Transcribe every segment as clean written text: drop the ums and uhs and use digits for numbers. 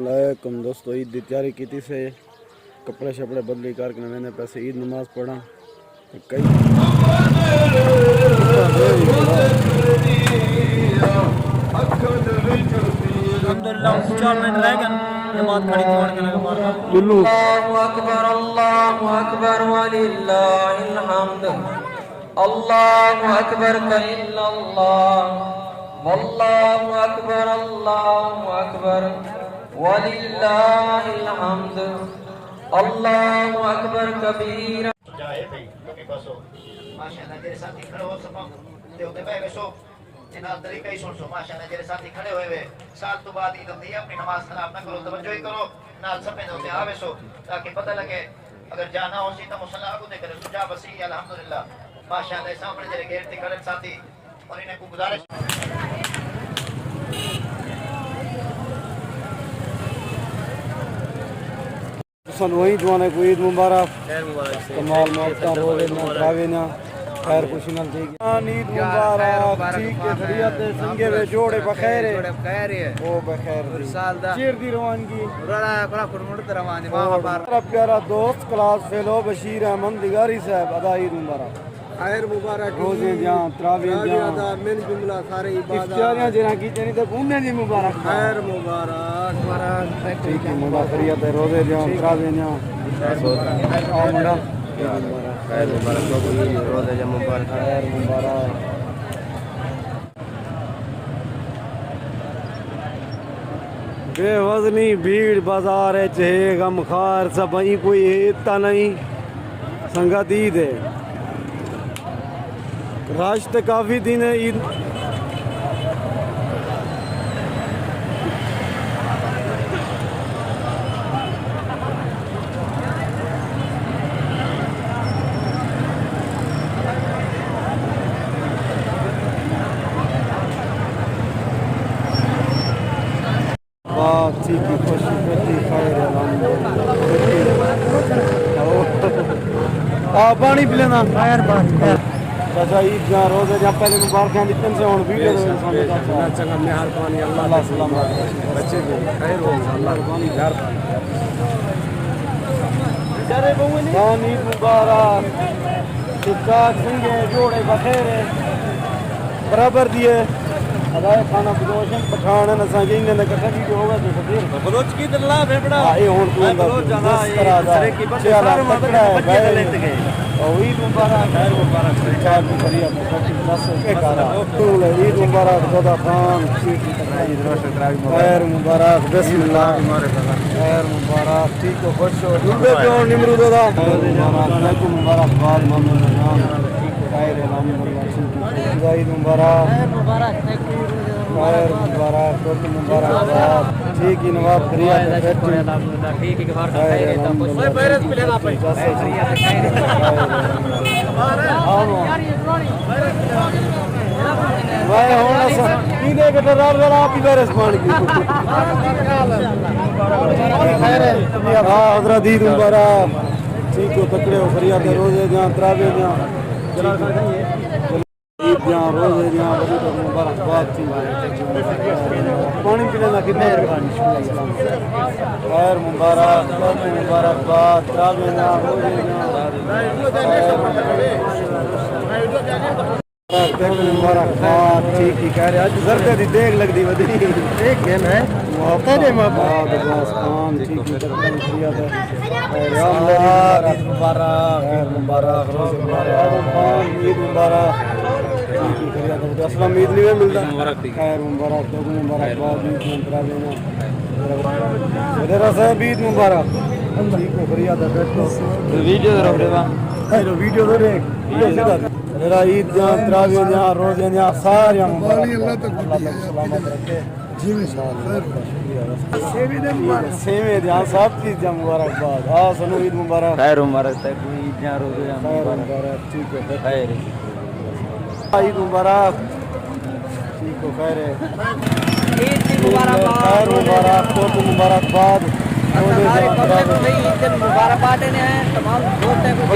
वालेकुम दोस्तों, ईद की तैयारी की थी से कपड़े शपड़े बदली करके मैंने पैसे ईद नमाज पढ़ा तो कई अल्हम्दुलिल्लाह 4 मिनट रह गए नमाज खड़ी छोड़ के लगा मारना अल्लाहु अकबर वलिल्लाहिल हम्द अल्लाहु अकबर इल्लल्लाह वल्लाहु अकबर वलिल्लाहिल हम्द अल्लाहु अकबर कबीरा जाए भाई के बसो माशाल्लाह तेरे साथी खड़े हो सब ते होते भाई बेसो इना तरीका ही सुन माशाल्लाह तेरे साथी खड़े हुए वे साल तो बाद ईद होती है अपनी नमाज खराब ना करो तवज्जो ही करो नाल सपे होते आवे सो ताकि पता लगे अगर जाना हो सी तो मुसल्ला को दे करे सुजा बसी अल्हम्दुलिल्लाह माशाल्लाह सामने तेरे गेट ते खड़े साथी और इन्हें को गुजारिश सन वही दुआने को ईद मुबारक कमाल मौका रोजे ना रावे ना खैर खुशी ना ठीक ईद मुबारक ठीक है खरियत संगे वे जोड़े बखैर ओ बखैर साल दा चीर दी रवानगी रड़ा बड़ा फुरमुड़ रवानी मेरा प्यारा दोस्त क्लास फेलो बशीर अहमद दिगारी साहब अदा ईद मुबारक खैर मुबारक रोजे जां तरावी जां मिल जुमला सारे इफ्तारियां जरा की चनी ते घूमने दी मुबारक खैर मुबारक मुबारक ठीक है मुंडा खरियत रोजे जां तरावी जां आ मुंडा खैर मुबारक रोजे जां मुबारक खैर मुबारक बेवजनी भीड़ बाजार है गम खार सब कोई इतना नहीं संगत ईद है राश तो काफ़ी दिन है ईद की खुशी करती खैर पानी पी लेना खैर पानी चाचा ईद जा रोजे जा पहले मुबारक दिखन से हुन वीडियो दे सामने चंगा मेहरबानी अल्लाह सलामत बच्चे को खैर हो अल्लाह पानी घर बेचारे बहुनी ईद मुबारक सिक्का संगे जोड़े बखेर बराबर दिए अदाए खाना बदोशन पठान न संगे इन्ने कट्ठा वीडियो होगा तो फिर बदोच की दल्ला फेफड़ा ए हुन तू बदोच जाना सरे की बच्चे सारे मकड़ा है लेते गए और ईद मुबारक खैर मुबारक सरकार की बढ़िया बस के करा ईद मुबारक खुदा खान खैर मुबारक बिस्मिल्लाह खैर मुबारक ठीक हो खुश हो डूबे पे और निमरूद दा मुबारक मुबारकबाद मोहम्मद जान खैर अल्हम्दुलिल्लाह ईद मुबारक खैर मुबारक खैर मुबारक खुद मुबारकबाद ठीक ही नवाब खरिया अल्हम्दुलिल्लाह ठीक है घर का खैर है तो कोई बैरत मिलेगा भाई भाई होना सब पीने के डर वाला आप ही बैरस मान की खैर है हां हजरत ईद मुबारक ठीक हो तकड़े हो खरिया के रोजे जहां तरावे जहां ईद जहां रोजे जहां बड़ी तो मुबारकबाद थी पानी पीने ना कितने खैर मुबारक मुबारकबाद तरावे जहां रोजे मुबारकबाद ठीक ही कह रहे आज जरदे दी देख लगदी वदी एक गेम है तेरे मुबारक खान ठीक ही शुक्रिया है मुबारक मुबारक रोज मुबारक ईद मुबारक ठीक ही करिया असलम ईद नहीं मिलता खैर मुबारक तो मुबारकबाद ईद मंत्रा देना मेरा साहब ईद मुबारक ठीक हो करिया था बैठो वीडियो दे रहा हेलो वीडियो दे देख मेरा ईद जहाँ तरावी जहाँ रोजे जहाँ सारे अल्लाह सलामत रखे जी सेवे जहाँ सब चीज जहाँ मुबारकबाद हाँ सनु ईद मुबारक खैर मुबारक तक ईद जहाँ रोजे जहाँ मुबारक ठीक है खैर ईद मुबारक ठीक हो खैर ईद मुबारक खैर मुबारक बहुत मुबारकबाद मुबारकबाद तमाम दोस्तों को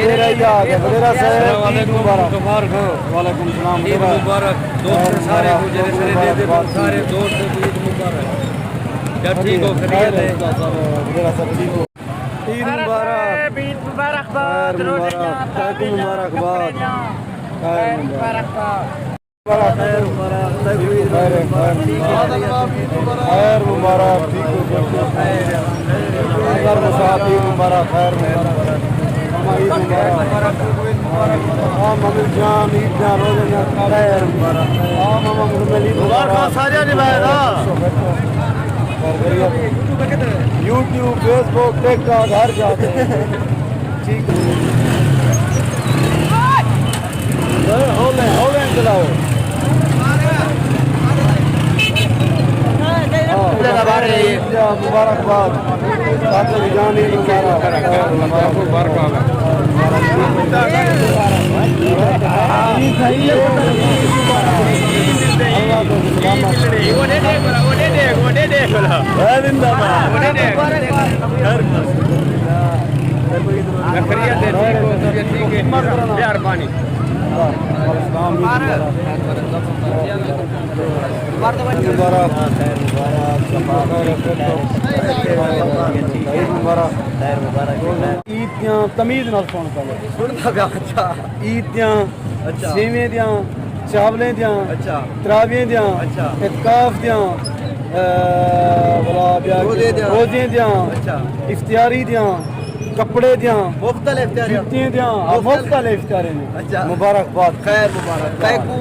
वालेकुम सलाम मुबारक दोस्त सारे को सारे दोस्त को ईद मुबारक चल ठीक हो खैरियत है मेरा सब ठीक हो ईद मुबारक ईद मुबारकबाद मुबारक मुबारकबाद खैर मुबारकबाद खैर मुबारक खैर मुबारक ठीक हो खैर मुसाफिर ईद मुबारक खैर मुबारक ईद मुबारक हाँ ममिल जान ईद जान रोज़े जान खैर मुबारक हाँ मामा मुकम्मल ईद मुबारक सारे निभाएगा यूट्यूब फेसबुक टिकटॉक हर जाते हैं ठीक हौले चलाओ मुबारकबाद जान ईद प्यार पानी ईद दियां तमीज़ नाल सुन पहले सुनता पिया अच्छा ईद दियां अच्छा सेवें दियां चावलें दियां अच्छा तरावियां दियां अच्छा इत्काफ दियां रोज़े दियां रोज़े दियां अच्छा इफ्तियारी दियां कपड़े दियां मुख्तलिफ जुत्तियां दियां मुख्तलिफ इफ्तियारें अच्छा मुबारकबाद खैर मुबारक कैकू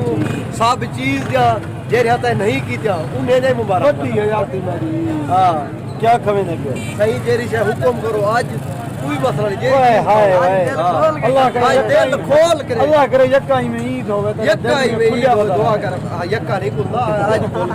सब चीज दिया जे रहता है नहीं की दिया उन्हें नहीं मुबारक बड़ी है यार तुम्हारी हाँ क्या खवे ने के सही जेरी से हुक्म करो आज कोई मसला नहीं ओए हाय हाय अल्लाह करे आज दिल खोल करे अल्लाह करे यक्का ही में ईद होवे यक्का ही में दुआ कर यक्का नहीं कुल्ला आज खोल